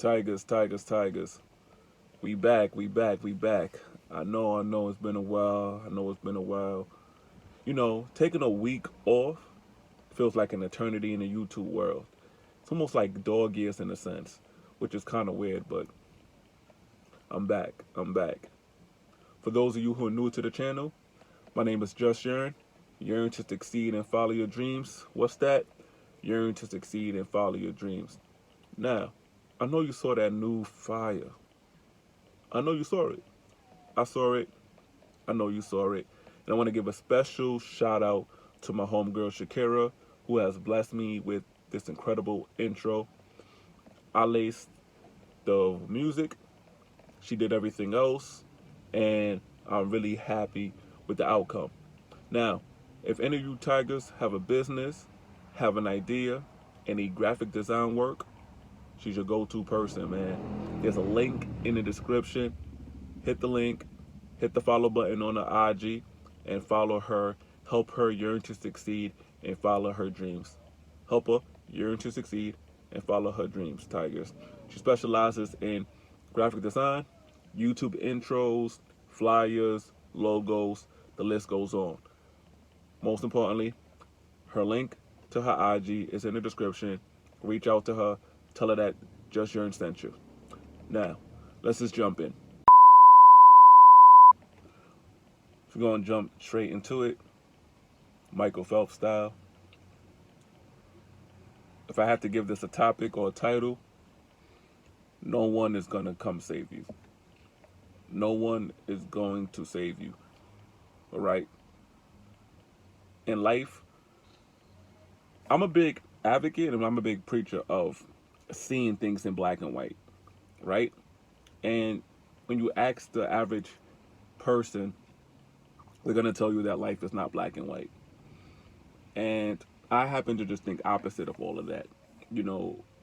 Tigers, Tigers, Tigers. We back, we back, we back. I know it's been a while. I know it's been a while. Taking a week off feels like an eternity in the YouTube world. It's almost like dog years in a sense, which is kind of weird, but I'm back. I'm back. For those of you who are new to the channel, my name is Just Yearn. Yearn to succeed and follow your dreams. What's that? Yearn to succeed and follow your dreams. Now, I know you saw that new fire. I know you saw it. I saw it. I know you saw it. And I want to give a special shout out to my homegirl Shakira, who has blessed me with this incredible intro. I laced the music, she did everything else, and I'm really happy with the outcome. Now, if any of you tigers have a business, have an idea, any graphic design work, she's your go-to person, man. There's a link in the description. Hit the link, hit the follow button on the IG, and follow her. Help her yearn to succeed and follow her dreams. Help her yearn to succeed and follow her dreams, tigers. She specializes in graphic design, YouTube intros, flyers, logos, the list goes on. Most importantly, her link to her IG is in the description. Reach out to her, tell her that Just Yearn sent you. Now, let's just jump in. We're going to jump straight into it, Michael Phelps style. If I have to give this a topic or a title, no one is going to come save you. No one is going to save you. All right? In life, I'm a big advocate and I'm a big preacher of seeing things in black and white, right? And when you ask the average person, they're going to tell you that life is not black and white. And I happen to just think opposite of all of that.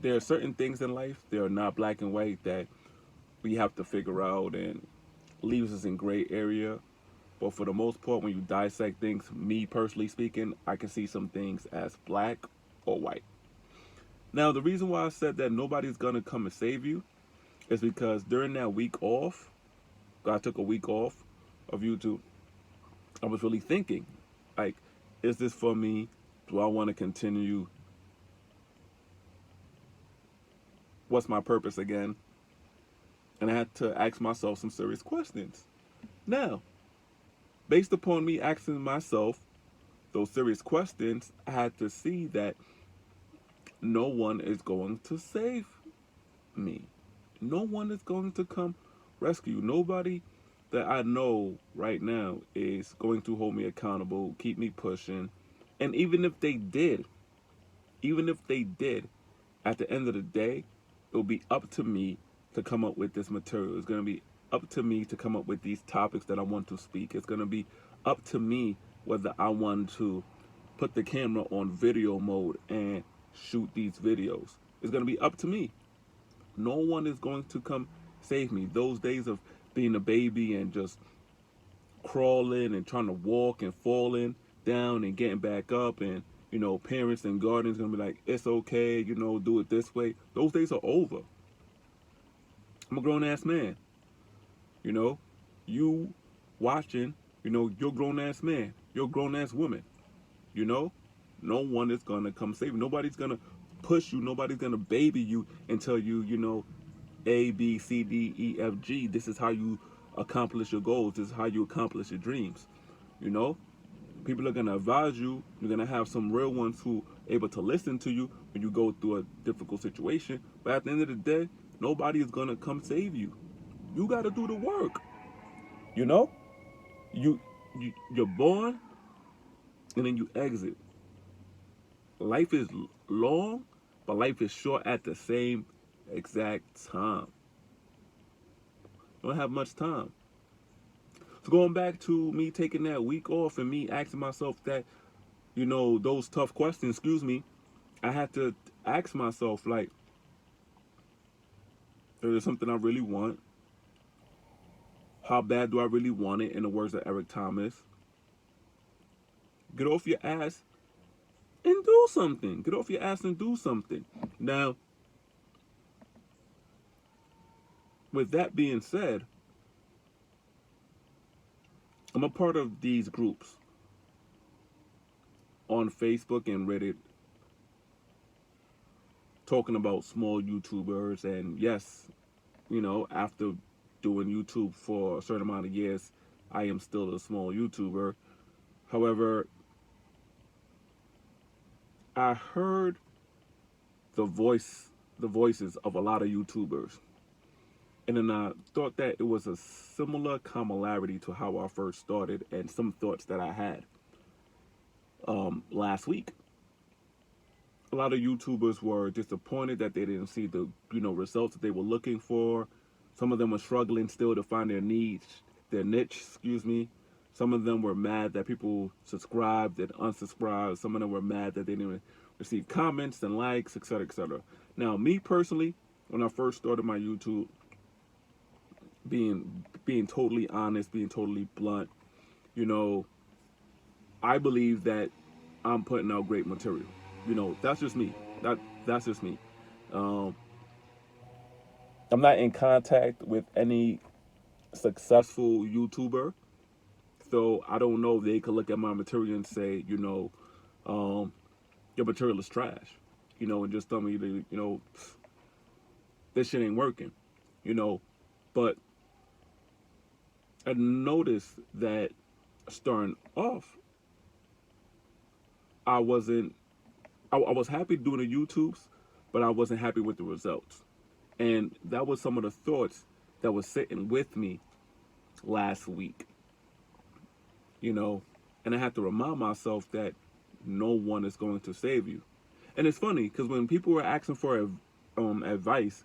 There are certain things in life that are not black and white that we have to figure out and leaves us in gray area. But for the most part, when you dissect things, me personally speaking, I can see some things as black or white. Now, the reason why I said that nobody's going to come and save you is because during that week off, I took a week off of YouTube, I was really thinking, like, is this for me? Do I want to continue? What's my purpose again? And I had to ask myself some serious questions. Now, based upon me asking myself those serious questions, I had to see that no one is going to save me. No one is going to come rescue. Nobody that I know right now is going to hold me accountable, keep me pushing. And even if they did, at the end of the day, it'll be up to me to come up with this material. It's going to be up to me to come up with these topics that I want to speak. It's going to be up to me whether I want to put the camera on video mode and shoot these videos. It's going to be up to me. No one is going to come save me. Those days of being a baby and just crawling and trying to walk and falling down and getting back up, and parents and guardians gonna be like, it's okay, do it this way. Those days are over. I'm a grown-ass man. You watching, you're a grown-ass man. You're a grown-ass woman. No one is gonna come save you. Nobody's gonna push you. Nobody's gonna baby you and tell you, A, B, C, D, E, F, G. This is how you accomplish your goals. This is how you accomplish your dreams. People are going to advise you. You're going to have some real ones who are able to listen to you when you go through a difficult situation. But at the end of the day, nobody is going to come save you. You got to do the work. You're born and then you exit. Life is long, but life is short at the same exact time. Don't have much time. So going back to me taking that week off and me asking myself that, those tough questions, I had to ask myself, like, is there something I really want? How bad do I really want it? In the words of Eric Thomas. Get off your ass and do something. Get off your ass and do something. Now, with that being said, I'm a part of these groups on Facebook and Reddit talking about small YouTubers. And yes, after doing YouTube for a certain amount of years, I am still a small YouTuber. However, I heard the voices of a lot of YouTubers, and then I thought that it was a similar commonality to how I first started and some thoughts that I had last week. A lot of YouTubers were disappointed that they didn't see the results that they were looking for. Some of them were struggling still to find their niche. Excuse me. Some of them were mad that people subscribed and unsubscribed. Some of them were mad that they didn't receive comments and likes, etc., etc. Now, me personally, when I first started my YouTube, being totally honest, being totally blunt, I believe that I'm putting out great material. That's just me. That's just me. Um, I'm not in contact with any successful YouTuber, so I don't know if they could look at my material and say, um, your material is trash, and just tell me that, this shit ain't working, you know. But I noticed that starting off, I wasn't, I was happy doing the YouTubes, but I wasn't happy with the results. And that was some of the thoughts that was sitting with me last week, and I had to remind myself that no one is going to save you. And it's funny because when people were asking for advice,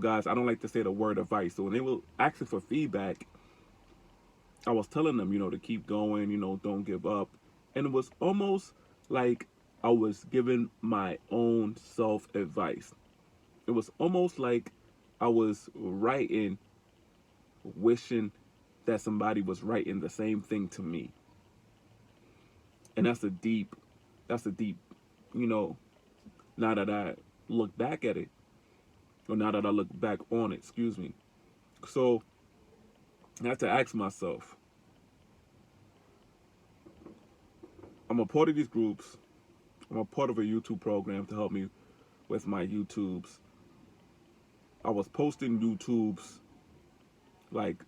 guys, I don't like to say the word advice. So when they were asking for feedback, I was telling them, to keep going, don't give up. And it was almost like I was giving my own self advice. It was almost like I was writing, wishing that somebody was writing the same thing to me. And that's a deep, you know, now that I look back at it, or now that I look back on it, excuse me. So I have to ask myself, I'm a part of these groups, I'm a part of a YouTube program to help me with my YouTubes. I was posting YouTubes like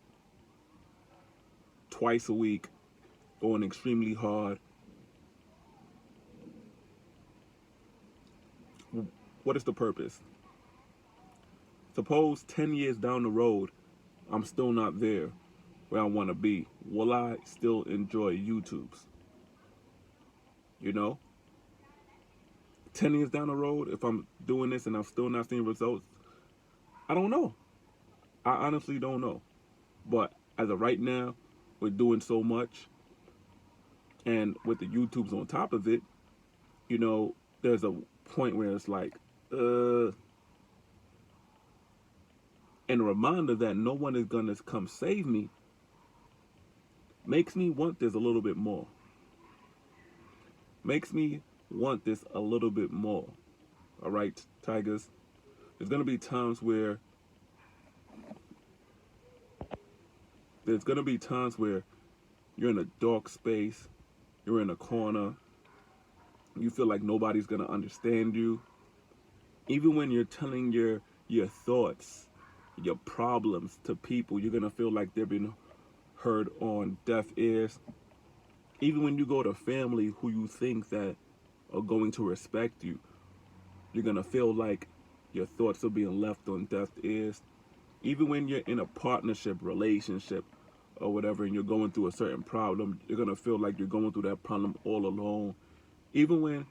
twice a week, going extremely hard. What is the purpose? Suppose 10 years down the road, I'm still not there where I want to be. Will I still enjoy YouTubes? You know? 10 years down the road, if I'm doing this and I'm still not seeing results, I don't know. I honestly don't know. But as of right now, we're doing so much. And with the YouTubes on top of it, there's a point where it's like, and a reminder that no one is going to come save me makes me want this a little bit more. Makes me want this a little bit more. All right, Tigers? There's going to be times where you're in a dark space, you're in a corner, you feel like nobody's going to understand you. Even when you're telling your thoughts, your problems to people, you're going to feel like they're being heard on deaf ears. Even when you go to family who you think that are going to respect you, you're going to feel like your thoughts are being left on deaf ears. Even when you're in a partnership, relationship, or whatever, and you're going through a certain problem, you're going to feel like you're going through that problem all alone. Even when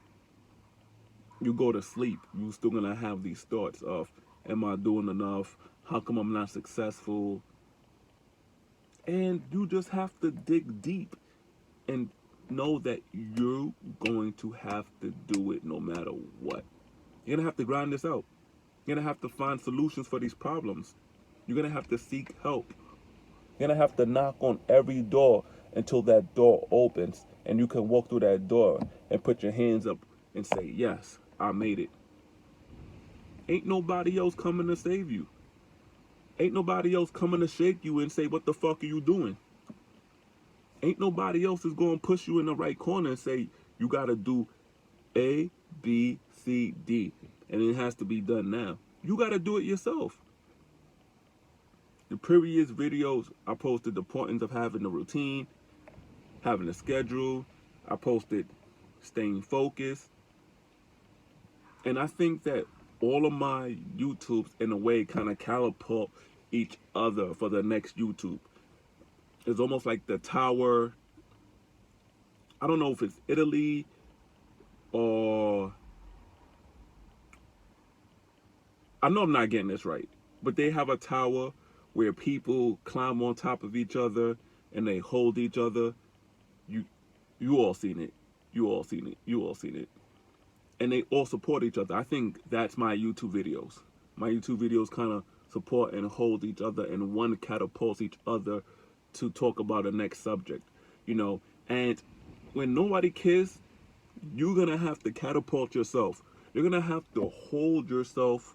you go to sleep, you're still going to have these thoughts of, am I doing enough? How come I'm not successful? And you just have to dig deep and know that you're going to have to do it no matter what. You're going to have to grind this out. You're going to have to find solutions for these problems. You're going to have to seek help. You're going to have to knock on every door until that door opens and you can walk through that door and put your hands up and say, yes, I made it. Ain't nobody else coming to save you. Ain't nobody else coming to shake you and say, what the fuck are you doing? Ain't nobody else is going to push you in the right corner and say, you got to do A, B, C, D. And it has to be done now. You got to do it yourself. The previous videos, I posted the importance of having a routine, having a schedule. I posted staying focused. And I think that all of my YouTubes, in a way, kind of catapult each other for the next YouTube. It's almost like the tower. I don't know if it's Italy or... I know I'm not getting this right. But they have a tower where people climb on top of each other and they hold each other. You all seen it. You all seen it. You all seen it. And they all support each other. I think that's my YouTube videos. My YouTube videos kind of support and hold each other, and one catapults each other to talk about the next subject, you know. And when nobody cares, you're going to have to catapult yourself. You're going to have to hold yourself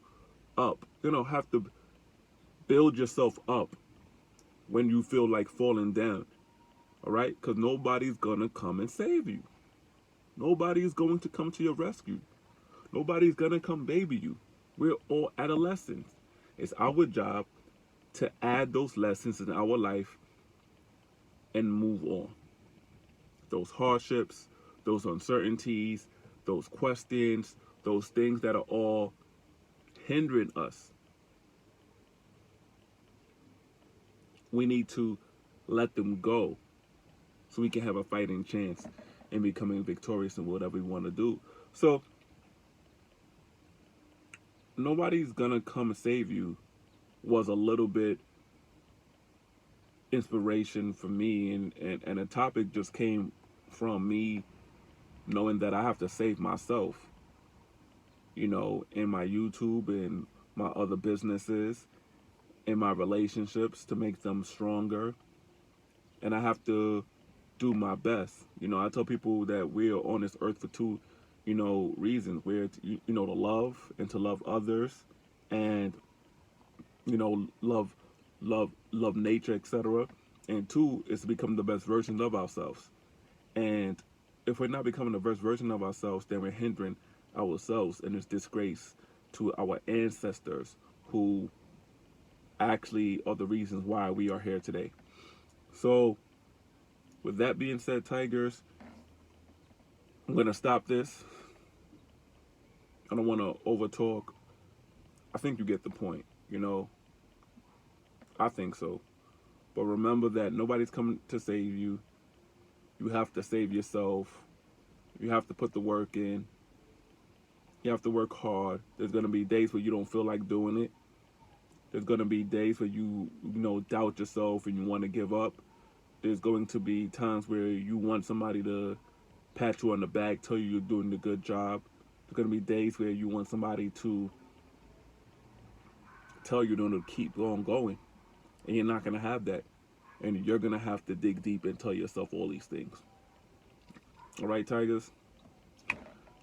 up. You're going to have to build yourself up when you feel like falling down, all right? Because nobody's going to come and save you. Nobody's going to come to your rescue. Nobody's going to come baby you. We're all adolescents. It's our job to add those lessons in our life and move on. Those hardships, those uncertainties, those questions, those things that are all hindering us. We need to let them go so we can have a fighting chance in becoming victorious in whatever we want to do. So nobody's gonna come and save you was a little bit inspiration for me, and the topic just came from me knowing that I have to save myself, you know, in my YouTube and my other businesses, in my relationships, to make them stronger. And I have to do my best. You know, I tell people that we're on this earth for two, you know, reasons. We're, you know, to love and to love others, and, you know, love nature, etc. And two is to become the best versions of ourselves. And if we're not becoming the best version of ourselves, then we're hindering ourselves, and it's disgrace to our ancestors who actually are the reasons why we are here today. So with that being said, Tigers, I'm going to stop this. I don't want to over talk. I think you get the point, you know. I think so. But remember that nobody's coming to save you. You have to save yourself. You have to put the work in. You have to work hard. There's going to be days where you don't feel like doing it. There's going to be days where you know, doubt yourself and you want to give up. There's going to be times where you want somebody to pat you on the back, tell you you're doing a good job. There's going to be days where you want somebody to tell you to keep on going. And you're not going to have that. And you're going to have to dig deep and tell yourself all these things. All right, Tigers?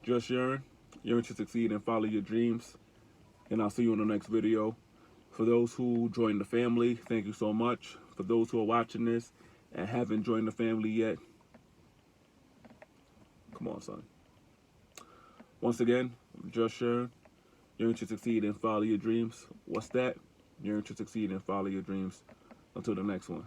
Just Yearn. Yearn to succeed and follow your dreams. And I'll see you in the next video. For those who joined the family, thank you so much. For those who are watching this and haven't joined the family yet, come on, son. Once again, Just Yearn. Yearn to succeed and follow your dreams. What's that? Yearn to succeed and follow your dreams. Until the next one.